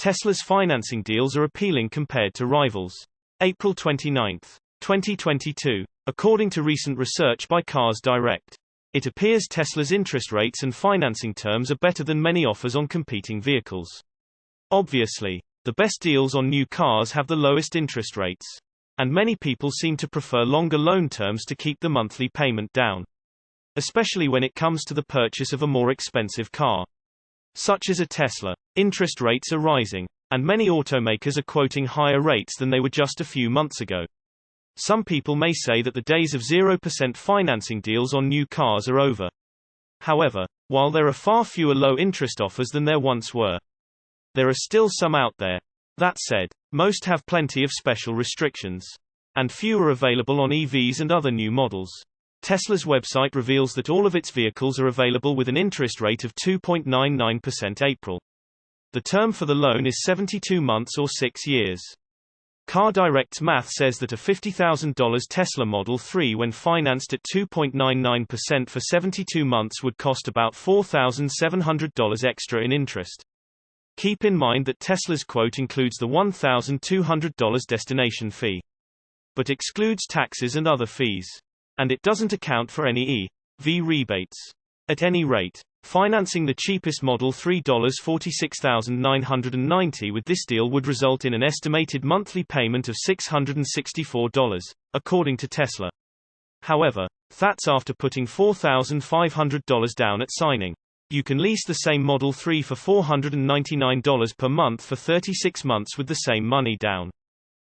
Tesla's financing deals are appealing compared to rivals. April 29, 2022. According to recent research by Cars Direct, it appears Tesla's interest rates and financing terms are better than many offers on competing vehicles. Obviously, the best deals on new cars have the lowest interest rates, and many people seem to prefer longer loan terms to keep the monthly payment down, especially when it comes to the purchase of a more expensive car, such as a Tesla. Interest rates are rising, and many automakers are quoting higher rates than they were just a few months ago. Some people may say that the days of 0% financing deals on new cars are over. However, while there are far fewer low-interest offers than there once were, there are still some out there. That said, most have plenty of special restrictions, and few are available on EVs and other new models. Tesla's website reveals that all of its vehicles are available with an interest rate of 2.99% April. The term for the loan is 72 months or 6 years. Car Direct's math says that a $50,000 Tesla Model 3 when financed at 2.99% for 72 months would cost about $4,700 extra in interest. Keep in mind that Tesla's quote includes the $1,200 destination fee, but excludes taxes and other fees, and it doesn't account for any EV rebates. At any rate, financing the cheapest Model 3 $46,990 with this deal would result in an estimated monthly payment of $664, according to Tesla. However, that's after putting $4,500 down at signing. You can lease the same Model 3 for $499 per month for 36 months with the same money down,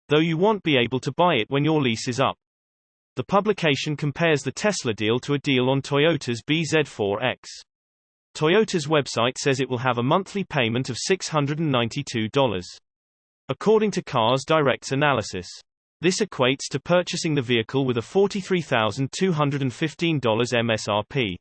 though you won't be able to buy it when your lease is up. The publication compares the Tesla deal to a deal on Toyota's bZ4X. Toyota's website says it will have a monthly payment of $692. According to Cars Direct's analysis, this equates to purchasing the vehicle with a $43,215 MSRP,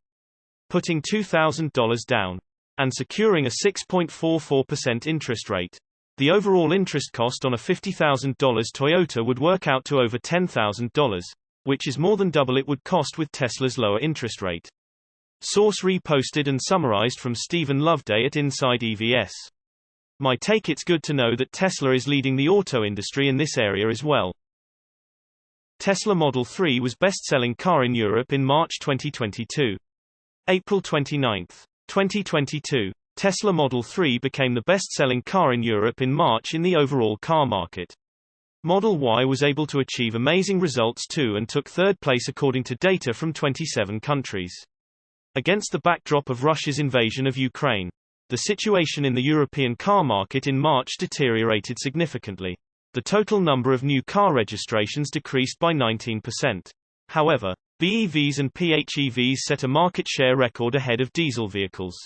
putting $2,000 down, and securing a 6.44% interest rate. The overall interest cost on a $50,000 Toyota would work out to over $10,000, which is more than double it would cost with Tesla's lower interest rate. Source reposted and summarized from Stephen Loveday at Inside EVS. My take: it's good to know that Tesla is leading the auto industry in this area as well. Tesla Model 3 was best-selling car in Europe in March 2022. April 29, 2022. Tesla Model 3 became the best-selling car in Europe in March in the overall car market. Model Y was able to achieve amazing results too and took third place according to data from 27 countries. Against the backdrop of Russia's invasion of Ukraine, the situation in the European car market in March deteriorated significantly. The total number of new car registrations decreased by 19%. However, BEVs and PHEVs set a market share record ahead of diesel vehicles,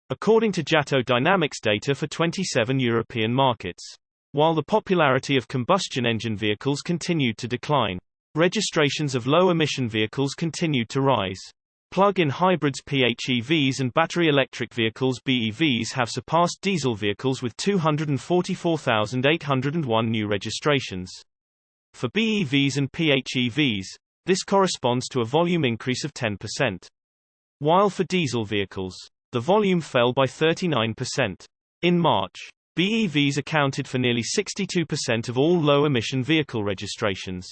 according to JATO Dynamics data for 27 European markets. While the popularity of combustion engine vehicles continued to decline, registrations of low-emission vehicles continued to rise. Plug-in hybrids PHEVs and battery electric vehicles BEVs have surpassed diesel vehicles with 244,801 new registrations. For BEVs and PHEVs, this corresponds to a volume increase of 10%. While for diesel vehicles, the volume fell by 39%. In March, BEVs accounted for nearly 62% of all low-emission vehicle registrations,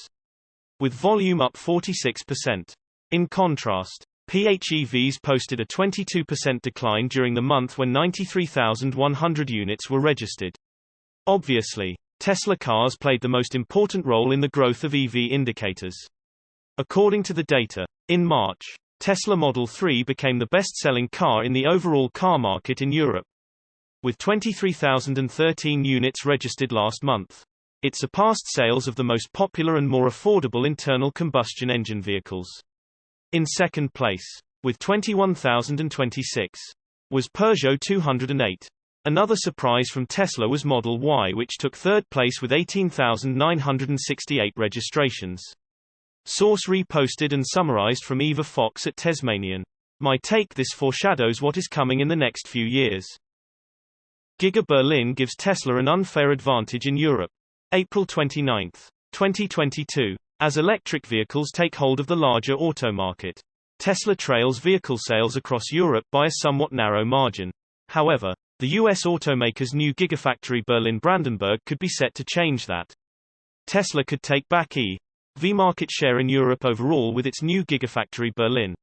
with volume up 46%. In contrast, PHEVs posted a 22% decline during the month when 93,100 units were registered. Obviously, Tesla cars played the most important role in the growth of EV indicators. According to the data, in March, Tesla Model 3 became the best-selling car in the overall car market in Europe. With 23,013 units registered last month, it surpassed sales of the most popular and more affordable internal combustion engine vehicles. In second place, with 21,026, was Peugeot 208. Another surprise from Tesla was Model Y, which took third place with 18,968 registrations. Source reposted and summarized from Eva Fox at Tasmanian. My take: this foreshadows what is coming in the next few years. Giga Berlin gives Tesla an unfair advantage in Europe. April 29, 2022. As electric vehicles take hold of the larger auto market, Tesla trails vehicle sales across Europe by a somewhat narrow margin. However, The U.S. automaker's new Gigafactory Berlin-Brandenburg could be set to change that. Tesla could take back EV market share in Europe overall with its new Gigafactory Berlin,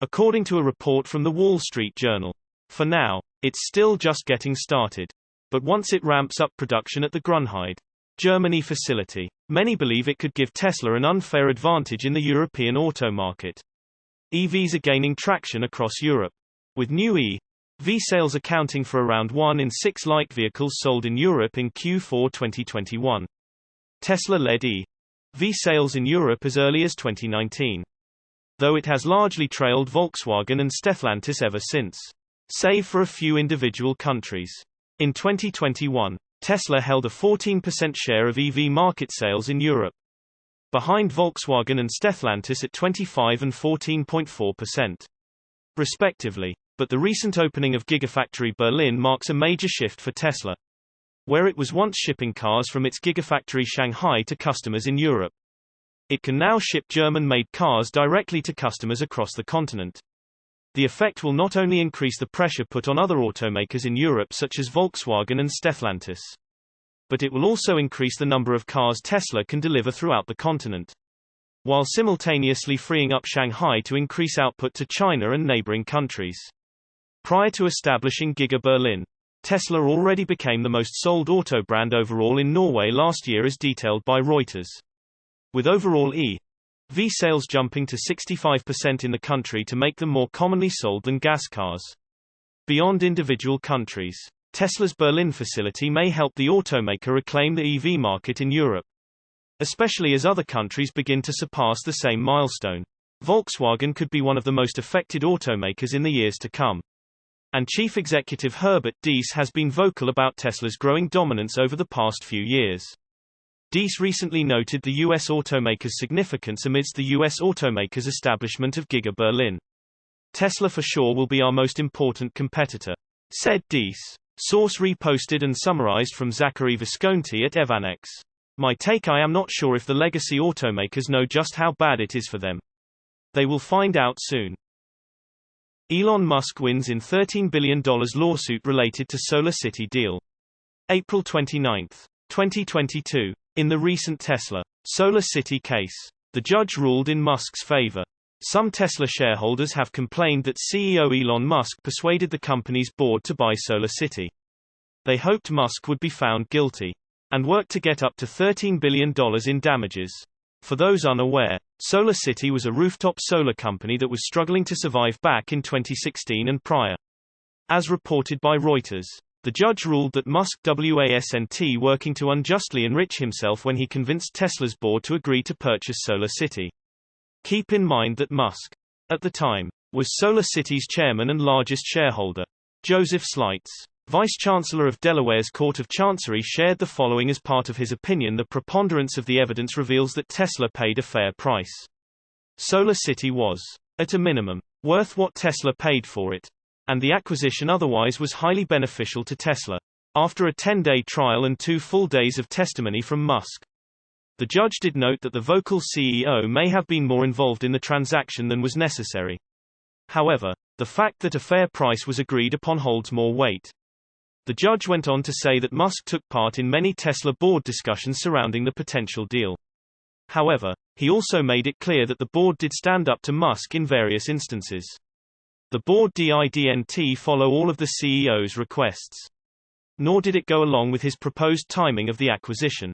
according to a report from the Wall Street Journal. For now, it's still just getting started. But once it ramps up production at the Grünheide, Germany facility, many believe it could give Tesla an unfair advantage in the European auto market. EVs are gaining traction across Europe, with new EV sales accounting for around 1 in 6 light vehicles sold in Europe in Q4 2021. Tesla led EV sales in Europe as early as 2019, though it has largely trailed Volkswagen and Stellantis ever since, save for a few individual countries. In 2021, Tesla held a 14% share of EV market sales in Europe, behind Volkswagen and Stellantis at 25 and 14.4%, respectively. But the recent opening of Gigafactory Berlin marks a major shift for Tesla, where it was once shipping cars from its Gigafactory Shanghai to customers in Europe. It can now ship German-made cars directly to customers across the continent. The effect will not only increase the pressure put on other automakers in Europe such as Volkswagen and Stellantis, but it will also increase the number of cars Tesla can deliver throughout the continent, while simultaneously freeing up Shanghai to increase output to China and neighboring countries. Prior to establishing Giga Berlin, Tesla already became the most sold auto brand overall in Norway last year as detailed by Reuters, with overall EV sales jumping to 65% in the country to make them more commonly sold than gas cars. Beyond individual countries, Tesla's Berlin facility may help the automaker reclaim the EV market in Europe, especially as other countries begin to surpass the same milestone. Volkswagen could be one of the most affected automakers in the years to come, and Chief Executive Herbert Diess has been vocal about Tesla's growing dominance over the past few years. Diess recently noted the U.S. automaker's significance amidst the U.S. automaker's establishment of Giga Berlin. Tesla for sure will be our most important competitor, said Diess. Source reposted and summarized from Zachary Visconti at Evanex. My take: I am not sure if the legacy automakers know just how bad it is for them. They will find out soon. Elon Musk wins in $13 billion lawsuit related to SolarCity deal. April 29, 2022. In the recent Tesla SolarCity case, the judge ruled in Musk's favor. Some Tesla shareholders have complained that CEO Elon Musk persuaded the company's board to buy SolarCity. They hoped Musk would be found guilty and worked to get up to $13 billion in damages. For those unaware, SolarCity was a rooftop solar company that was struggling to survive back in 2016 and prior. As reported by Reuters, the judge ruled that Musk wasn't working to unjustly enrich himself when he convinced Tesla's board to agree to purchase SolarCity. Keep in mind that Musk, at the time, was SolarCity's chairman and largest shareholder. Joseph Slights, Vice-Chancellor of Delaware's Court of Chancery, shared the following as part of his opinion: the preponderance of the evidence reveals that Tesla paid a fair price. SolarCity was, at a minimum, worth what Tesla paid for it, and the acquisition otherwise was highly beneficial to Tesla. After a 10-day trial and 2 full days of testimony from Musk, the judge did note that the vocal CEO may have been more involved in the transaction than was necessary. However, the fact that a fair price was agreed upon holds more weight. The judge went on to say that Musk took part in many Tesla board discussions surrounding the potential deal. However, he also made it clear that the board did stand up to Musk in various instances. The board didn't follow all of the CEO's requests, nor did it go along with his proposed timing of the acquisition.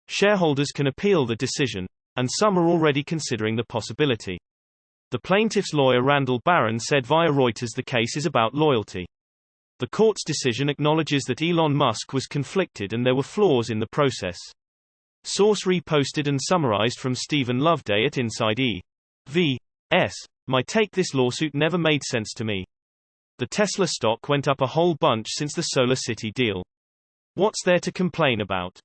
Shareholders can appeal the decision, and some are already considering the possibility. The plaintiff's lawyer Randall Barron said via Reuters the case is about loyalty. The court's decision acknowledges that Elon Musk was conflicted and there were flaws in the process. Source reposted and summarized from Stephen Loveday at Inside EVs. My take: this lawsuit never made sense to me. The Tesla stock went up a whole bunch since the SolarCity deal. What's there to complain about?